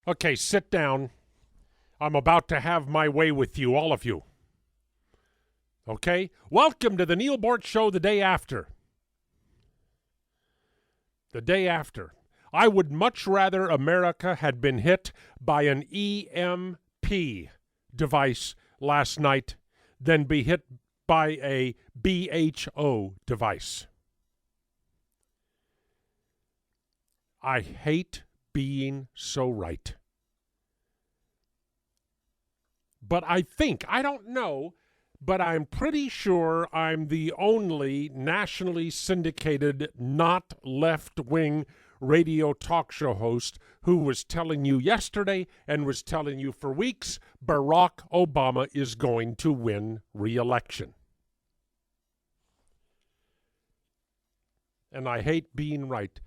Okay, sit down. I'm about to have my way with you, all of you. Okay? Welcome to the Neal Boortz Show the day after. The day after. I would much rather America had been hit by an EMP device last night than be hit by a BHO device. I hate being so right. But I don't know, but I'm pretty sure I'm the only nationally syndicated, not left-wing radio talk show host who was telling you yesterday and was telling you for weeks Barack Obama is going to win re-election. And I hate being right.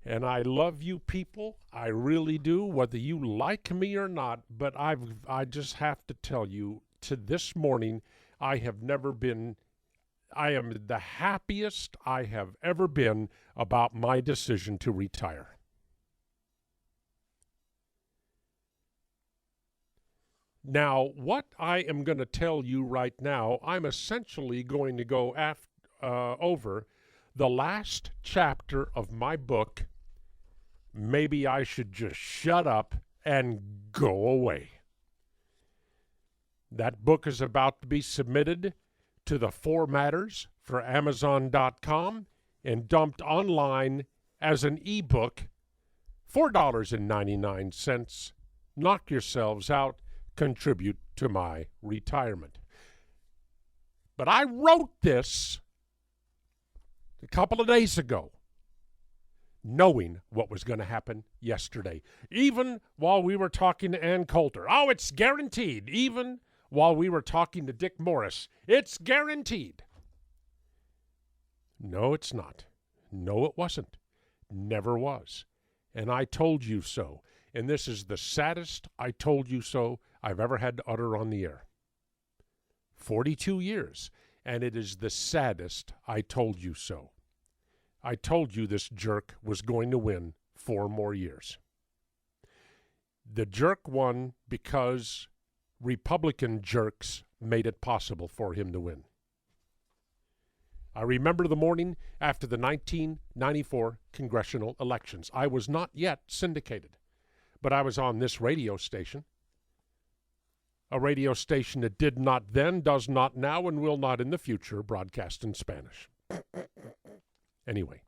And I love you people. I really do, whether you like me or not. But I just have to tell you, to this morning, I am the happiest I have ever been about my decision to retire. Now, what I am going to tell you right now, I'm essentially going to go over the last chapter of my book, Maybe I Should Just Shut Up and Go Away. That book is about to be submitted to the formatters for Amazon.com and dumped online as an ebook, $4.99. Knock yourselves out, contribute to my retirement. But I wrote this a couple of days ago, knowing what was going to happen yesterday. Even while we were talking to Ann Coulter. Oh, it's guaranteed. Even while we were talking to Dick Morris. It's guaranteed. No, it's not. No, it wasn't. Never was. And I told you so. And this is the saddest I told you so I've ever had to utter on the air. 42 years. And it is the saddest I told you so. I told you this jerk was going to win 4 more years. The jerk won because Republican jerks made it possible for him to win. I remember the morning after the 1994 congressional elections. I was not yet syndicated, but I was on this radio station, a radio station that did not then, does not now, and will not in the future broadcast in Spanish. Anyway,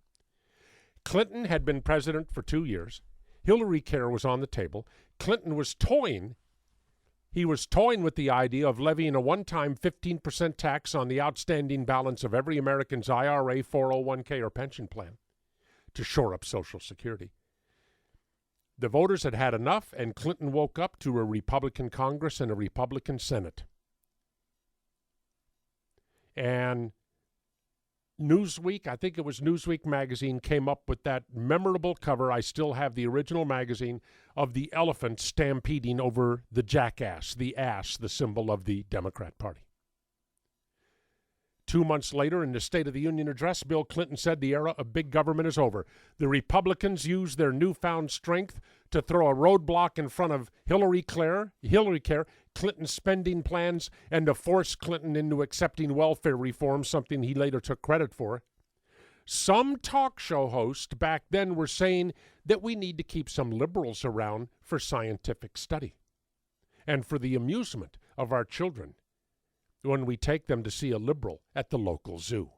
Clinton had been president for 2 years. Hillary Care was on the table. Clinton was toying. He was toying with the idea of levying a one-time 15% tax on the outstanding balance of every American's IRA, 401k, or pension plan to shore up Social Security. The voters had had enough, and Clinton woke up to a Republican Congress and a Republican Senate. And Newsweek, I think it was Newsweek magazine, came up with that memorable cover. I still have the original magazine of the elephant stampeding over the jackass, the ass, the symbol of the Democrat Party. 2 months later, in the State of the Union address, Bill Clinton said the era of big government is over. The Republicans used their newfound strength to throw a roadblock in front of Hillary Care, Clinton's spending plans, and to force Clinton into accepting welfare reform, something he later took credit for. Some talk show hosts back then were saying that we need to keep some liberals around for scientific study and for the amusement of our children when we take them to see a liberal at the local zoo.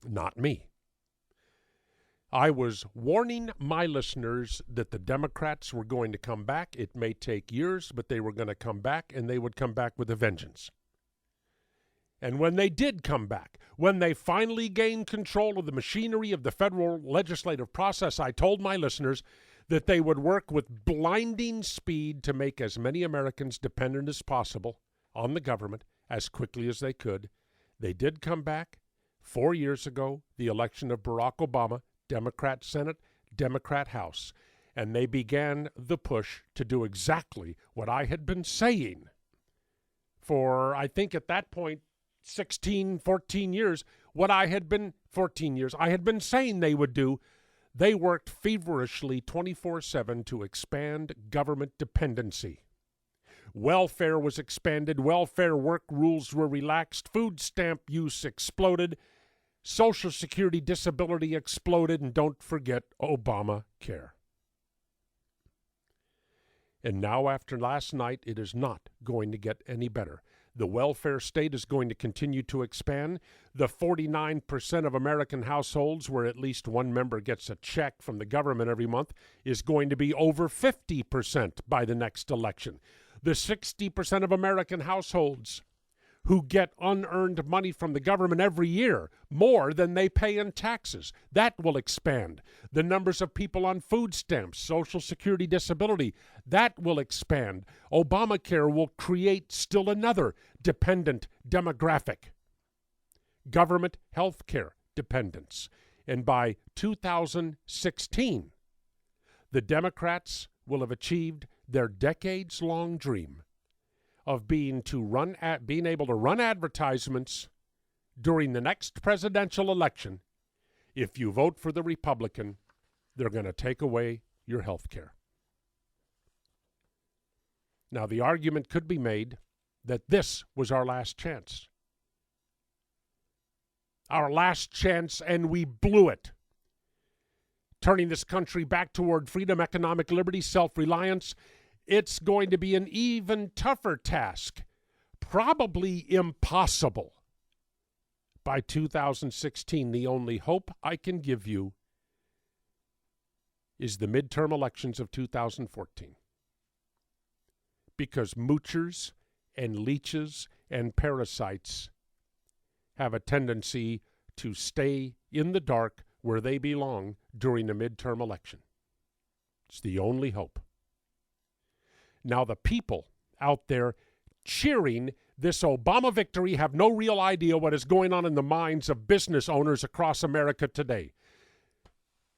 Not me. I was warning my listeners that the Democrats were going to come back. It may take years, but they were going to come back, and they would come back with a vengeance. And when they did come back, when they finally gained control of the machinery of the federal legislative process, I told my listeners that they would work with blinding speed to make as many Americans dependent as possible on the government as quickly as they could. They did come back. 4 years ago, the election of Barack Obama, Democrat Senate, Democrat House, and they began the push to do exactly what I had been saying for, I think at that point, 14 years, I had been saying they would do. They worked feverishly 24/7 to expand government dependency. Welfare was expanded, welfare work rules were relaxed, food stamp use exploded, Social Security disability exploded, and don't forget Obamacare. And now, after last night, it is not going to get any better. The welfare state is going to continue to expand. The 49% of American households where at least one member gets a check from the government every month is going to be over 50% by the next election. The 60% of American households who get unearned money from the government every year, more than they pay in taxes. That will expand. The numbers of people on food stamps, Social Security disability, that will expand. Obamacare will create still another dependent demographic. Government health care dependence. And by 2016, the Democrats will have achieved their decades-long dream of being able to run advertisements during the next presidential election. If you vote for the Republican, they're going to take away your health care. Now, the argument could be made that this was our last chance. Our last chance, and we blew it. Turning this country back toward freedom, economic liberty, self-reliance, it's going to be an even tougher task, probably impossible. By 2016, the only hope I can give you is the midterm elections of 2014. Because moochers and leeches and parasites have a tendency to stay in the dark where they belong during a midterm election. It's the only hope. Now, the people out there cheering this Obama victory have no real idea what is going on in the minds of business owners across America today.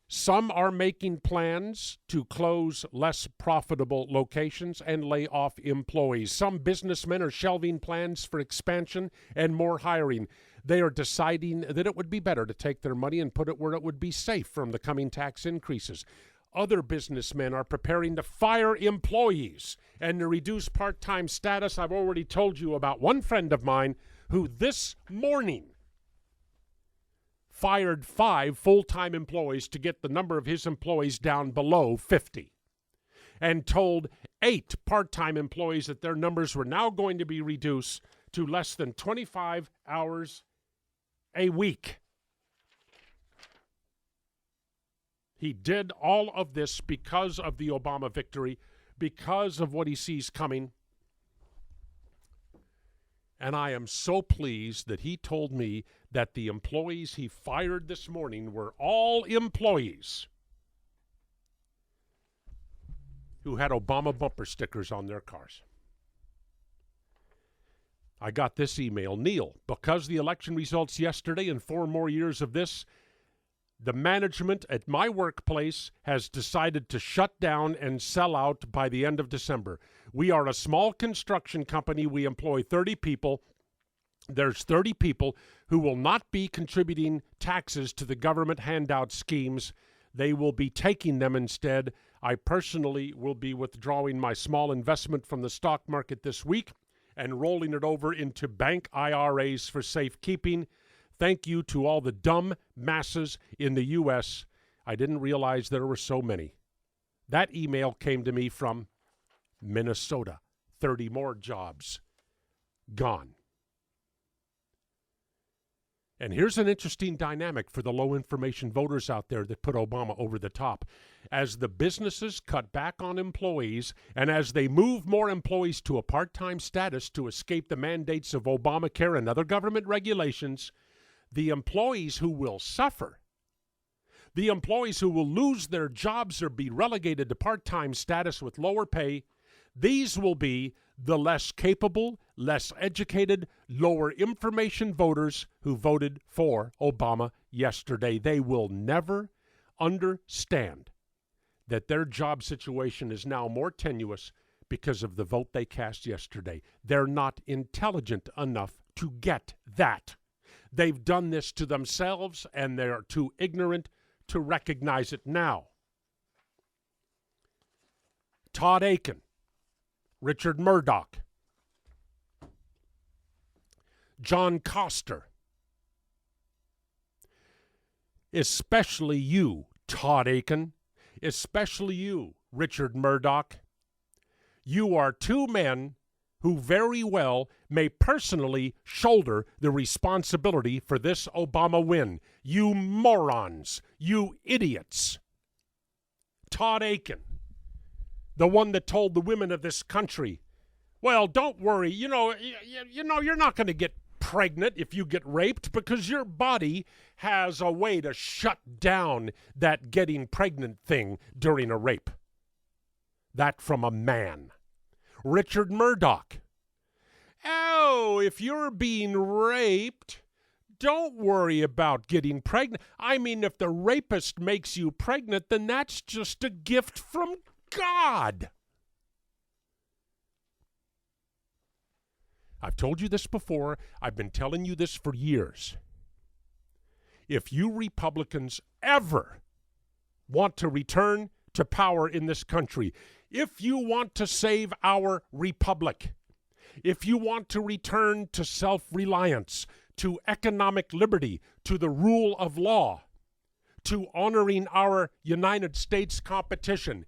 Some are making plans to close less profitable locations and lay off employees. Some businessmen are shelving plans for expansion and more hiring. They are deciding that it would be better to take their money and put it where it would be safe from the coming tax increases. Other businessmen are preparing to fire employees and to reduce part-time status. I've already told you about one friend of mine who this morning fired 5 full-time employees to get the number of his employees down below 50, and told 8 part-time employees that their numbers were now going to be reduced to less than 25 hours a week. He did all of this because of the Obama victory, because of what he sees coming. And I am so pleased that he told me that the employees he fired this morning were all employees who had Obama bumper stickers on their cars. I got this email. Neal, because the election results yesterday and 4 more years of this, the management at my workplace has decided to shut down and sell out by the end of December. We are a small construction company. We employ 30 people. There's 30 people who will not be contributing taxes to the government handout schemes. They will be taking them instead. I personally will be withdrawing my small investment from the stock market this week and rolling it over into bank IRAs for safekeeping. Thank you to all the dumb masses in the U.S. I didn't realize there were so many. That email came to me from Minnesota. 30 more jobs gone. And here's an interesting dynamic for the low-information voters out there that put Obama over the top. As the businesses cut back on employees and as they move more employees to a part-time status to escape the mandates of Obamacare and other government regulations, the employees who will suffer, the employees who will lose their jobs or be relegated to part-time status with lower pay, these will be the less capable, less educated, lower information voters who voted for Obama yesterday. They will never understand that their job situation is now more tenuous because of the vote they cast yesterday. They're not intelligent enough to get that. They've done this to themselves, and they're too ignorant to recognize it now. Todd Aiken, Richard Murdoch, John Koster, especially you, Todd Aiken, especially you, Richard Murdoch. You are two men who very well may personally shoulder the responsibility for this Obama win. You morons, you idiots. Todd Aiken, the one that told the women of this country, well, don't worry, you're not going to get pregnant if you get raped because your body has a way to shut down that getting pregnant thing during a rape. That from a man. Richard Murdoch. Oh, if you're being raped, don't worry about getting pregnant. I mean, if the rapist makes you pregnant, then that's just a gift from God. I've told you this before. I've been telling you this for years. If you Republicans ever want to return to power in this country, if you want to save our republic, if you want to return to self-reliance, to economic liberty, to the rule of law, to honoring our United States competition,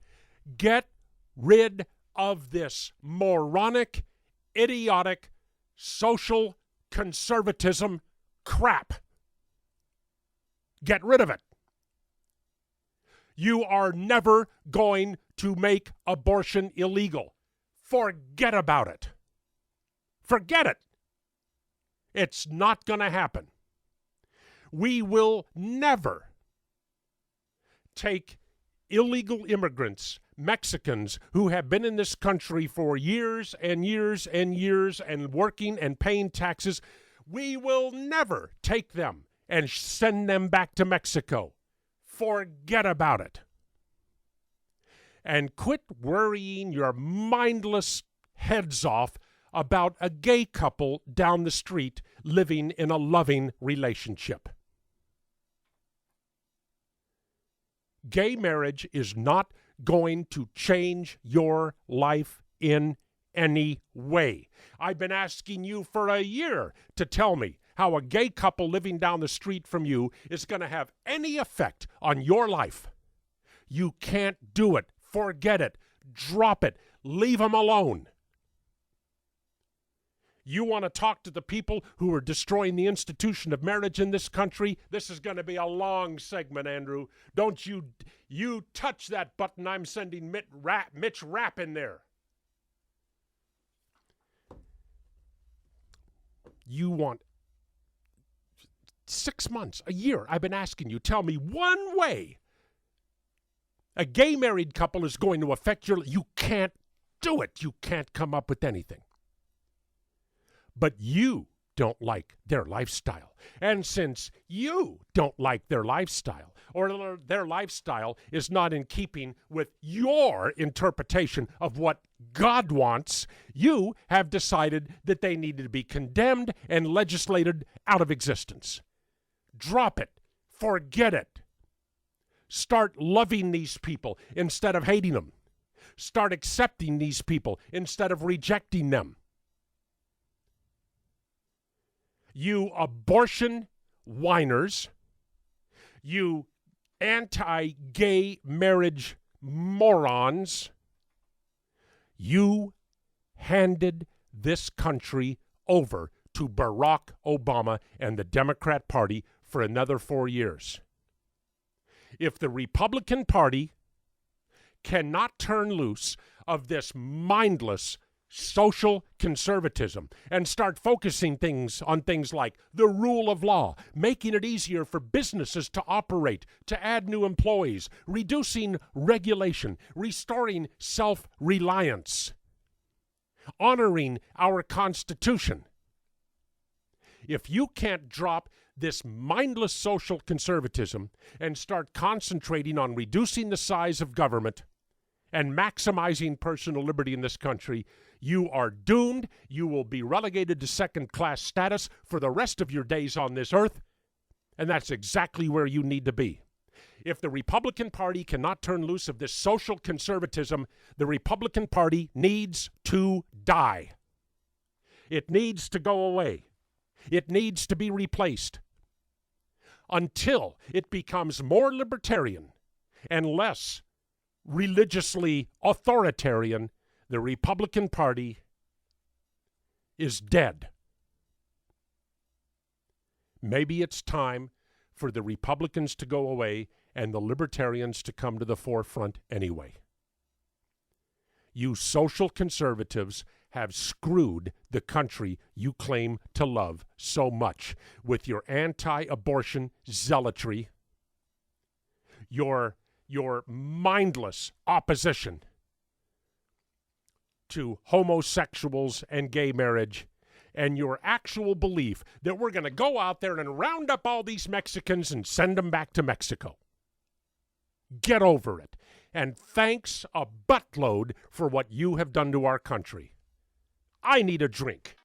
get rid of this moronic, idiotic, social conservatism crap. Get rid of it. You are never going to make abortion illegal. Forget about it. Forget it. It's not going to happen. We will never take illegal immigrants, Mexicans who have been in this country for years and years and years and working and paying taxes. We will never take them and send them back to Mexico. Forget about it. And quit worrying your mindless heads off about a gay couple down the street living in a loving relationship. Gay marriage is not going to change your life in any way. I've been asking you for a year to tell me how a gay couple living down the street from you is going to have any effect on your life. You can't do it. Forget it. Drop it. Leave them alone. You want to talk to the people who are destroying the institution of marriage in this country? This is going to be a long segment, Andrew. Don't you touch that button. I'm sending Mitch Rapp in there. You want 6 months, a year. I've been asking you, tell me one way a gay married couple is going to affect your life. You can't do it. You can't come up with anything. But you don't like their lifestyle. And since you don't like their lifestyle, or their lifestyle is not in keeping with your interpretation of what God wants, you have decided that they needed to be condemned and legislated out of existence. Drop it. Forget it. Start loving these people instead of hating them. Start accepting these people instead of rejecting them. You abortion whiners, you anti-gay marriage morons, you handed this country over to Barack Obama and the Democrat Party for another 4 years. If the Republican Party cannot turn loose of this mindless social conservatism and start focusing on things like the rule of law, making it easier for businesses to operate, to add new employees, reducing regulation, restoring self-reliance, honoring our Constitution. If you can't drop this mindless social conservatism and start concentrating on reducing the size of government and maximizing personal liberty in this country, you are doomed. You will be relegated to second-class status for the rest of your days on this earth, and that's exactly where you need to be. If the Republican Party cannot turn loose of this social conservatism, the Republican Party needs to die. It needs to go away. It needs to be replaced until it becomes more libertarian and less religiously authoritarian. The Republican Party is dead. Maybe it's time for the Republicans to go away and the libertarians to come to the forefront anyway. You social conservatives have screwed the country you claim to love so much with your anti-abortion zealotry, your mindless opposition to homosexuals and gay marriage, and your actual belief that we're going to go out there and round up all these Mexicans and send them back to Mexico. Get over it. And thanks a buttload for what you have done to our country. I need a drink.